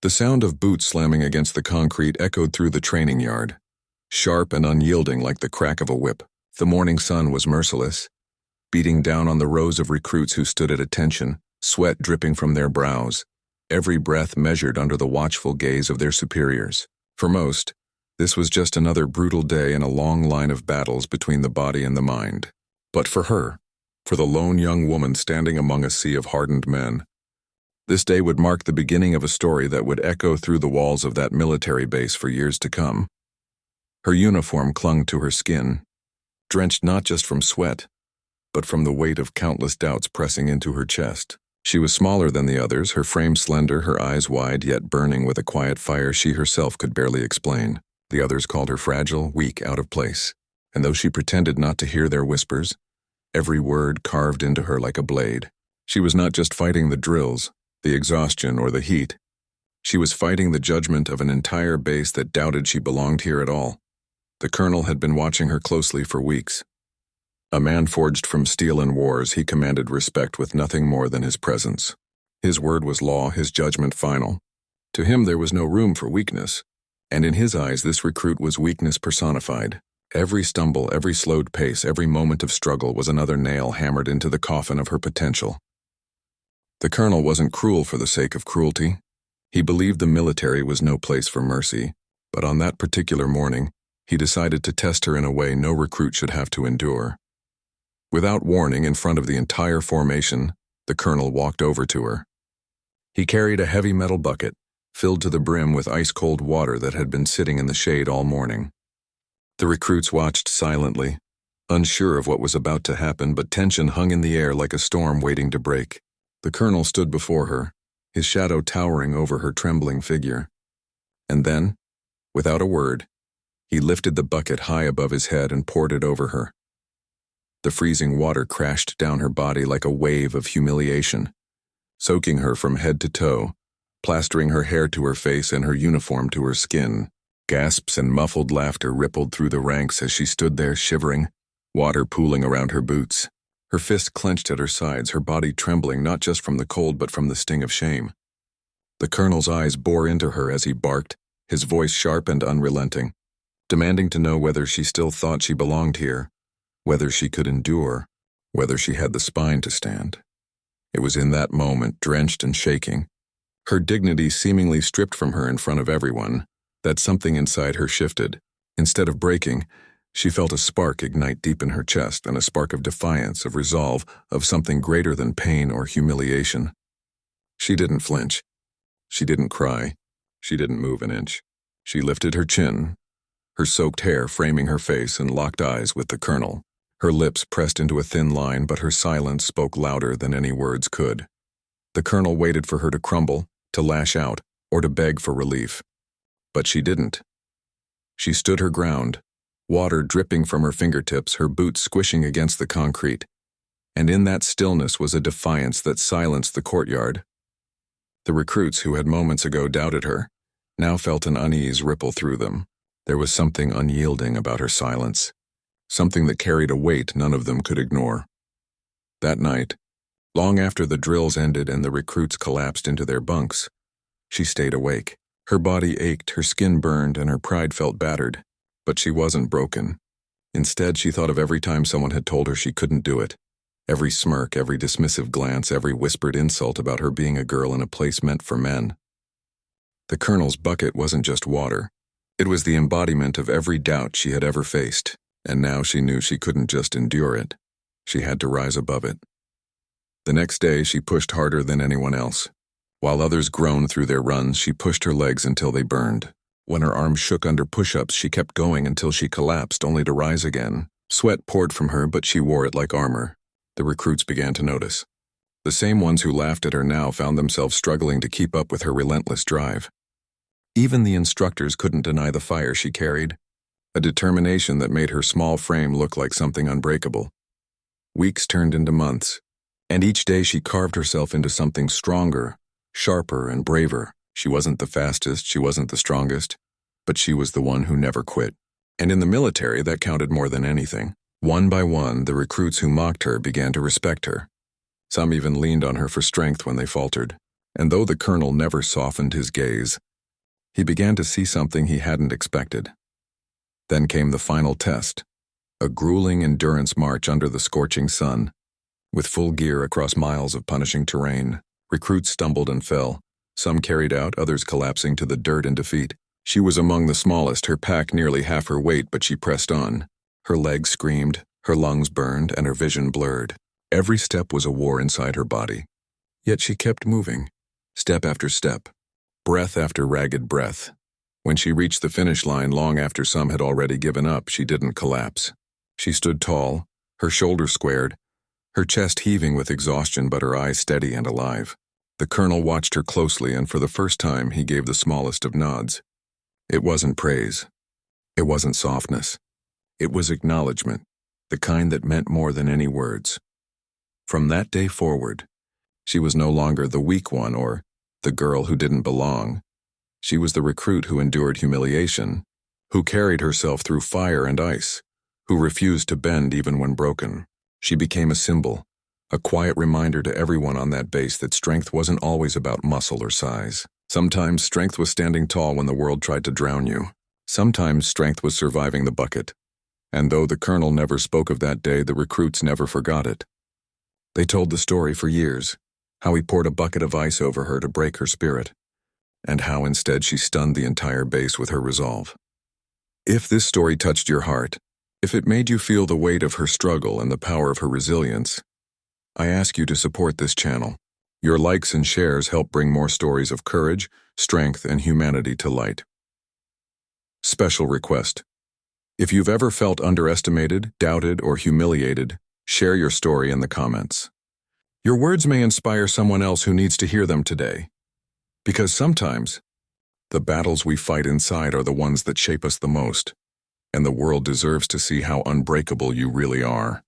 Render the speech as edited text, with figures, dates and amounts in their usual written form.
The sound of boots slamming against the concrete echoed through the training yard, sharp and unyielding like the crack of a whip. The morning sun was merciless, beating down on the rows of recruits who stood at attention, sweat dripping from their brows, every breath measured under the watchful gaze of their superiors. For most, this was just another brutal day in a long line of battles between the body and the mind. But for her, for the lone young woman standing among a sea of hardened men, this day would mark the beginning of a story that would echo through the walls of that military base for years to come. Her uniform clung to her skin, drenched not just from sweat, but from the weight of countless doubts pressing into her chest. She was smaller than the others, her frame slender, her eyes wide yet burning with a quiet fire she herself could barely explain. The others called her fragile, weak, out of place, and though she pretended not to hear their whispers, every word carved into her like a blade. She was not just fighting the drills, the exhaustion, or the heat. She was fighting the judgment of an entire base that doubted she belonged here at all. The colonel had been watching her closely for weeks. A man forged from steel and wars, he commanded respect with nothing more than his presence. His word was law, his judgment final. To him there was no room for weakness, and in his eyes this recruit was weakness personified. Every stumble, every slowed pace, every moment of struggle was another nail hammered into the coffin of her potential. The colonel wasn't cruel for the sake of cruelty. He believed the military was no place for mercy, but on that particular morning, he decided to test her in a way no recruit should have to endure. Without warning, in front of the entire formation, the colonel walked over to her. He carried a heavy metal bucket, filled to the brim with ice-cold water that had been sitting in the shade all morning. The recruits watched silently, unsure of what was about to happen, but tension hung in the air like a storm waiting to break. The colonel stood before her, his shadow towering over her trembling figure. And then, without a word, he lifted the bucket high above his head and poured it over her. The freezing water crashed down her body like a wave of humiliation, soaking her from head to toe, plastering her hair to her face and her uniform to her skin. Gasps and muffled laughter rippled through the ranks as she stood there shivering, water pooling around her boots. Her fists clenched at her sides, her body trembling not just from the cold but from the sting of shame. The colonel's eyes bore into her as he barked, his voice sharp and unrelenting, demanding to know whether she still thought she belonged here, whether she could endure, whether she had the spine to stand. It was in that moment, drenched and shaking, her dignity seemingly stripped from her in front of everyone, that something inside her shifted. Instead of breaking, she felt a spark ignite deep in her chest, and a spark of defiance, of resolve, of something greater than pain or humiliation. She didn't flinch. She didn't cry. She didn't move an inch. She lifted her chin, her soaked hair framing her face, and locked eyes with the colonel. Her lips pressed into a thin line, but her silence spoke louder than any words could. The colonel waited for her to crumble, to lash out, or to beg for relief. But she didn't. She stood her ground, water dripping from her fingertips, her boots squishing against the concrete. And in that stillness was a defiance that silenced the courtyard. The recruits who had moments ago doubted her now felt an unease ripple through them. There was something unyielding about her silence, something that carried a weight none of them could ignore. That night, long after the drills ended and the recruits collapsed into their bunks, she stayed awake. Her body ached, her skin burned, and her pride felt battered. But she wasn't broken. Instead, she thought of every time someone had told her she couldn't do it. Every smirk, every dismissive glance, every whispered insult about her being a girl in a place meant for men. The colonel's bucket wasn't just water. It was the embodiment of every doubt she had ever faced, and now she knew she couldn't just endure it. She had to rise above it. The next day, she pushed harder than anyone else. While others groaned through their runs, she pushed her legs until they burned. When her arms shook under push-ups, she kept going until she collapsed, only to rise again. Sweat poured from her, but she wore it like armor. The recruits began to notice. The same ones who laughed at her now found themselves struggling to keep up with her relentless drive. Even the instructors couldn't deny the fire she carried, a determination that made her small frame look like something unbreakable. Weeks turned into months, and each day she carved herself into something stronger, sharper, and braver. She wasn't the fastest, she wasn't the strongest, but she was the one who never quit. And in the military, that counted more than anything. One by one, the recruits who mocked her began to respect her. Some even leaned on her for strength when they faltered. And though the colonel never softened his gaze, he began to see something he hadn't expected. Then came the final test, a grueling endurance march under the scorching sun. With full gear across miles of punishing terrain, recruits stumbled and fell, some carried out, others collapsing to the dirt in defeat. She was among the smallest, her pack nearly half her weight, but she pressed on. Her legs screamed, her lungs burned, and her vision blurred. Every step was a war inside her body. Yet she kept moving, step after step, breath after ragged breath. When she reached the finish line long after some had already given up, she didn't collapse. She stood tall, her shoulders squared, her chest heaving with exhaustion but her eyes steady and alive. The colonel watched her closely, and for the first time he gave the smallest of nods. It wasn't praise. It wasn't softness. It was acknowledgement, the kind that meant more than any words. From that day forward, she was no longer the weak one or the girl who didn't belong. She was the recruit who endured humiliation, who carried herself through fire and ice, who refused to bend even when broken. She became a symbol, a quiet reminder to everyone on that base that strength wasn't always about muscle or size. Sometimes strength was standing tall when the world tried to drown you. Sometimes strength was surviving the bucket. And though the colonel never spoke of that day, the recruits never forgot it. They told the story for years, how he poured a bucket of ice over her to break her spirit, and how instead she stunned the entire base with her resolve. If this story touched your heart, if it made you feel the weight of her struggle and the power of her resilience, I ask you to support this channel. Your likes and shares help bring more stories of courage, strength, and humanity to light. Special request. If you've ever felt underestimated, doubted, or humiliated, share your story in the comments. Your words may inspire someone else who needs to hear them today. Because sometimes, the battles we fight inside are the ones that shape us the most, and the world deserves to see how unbreakable you really are.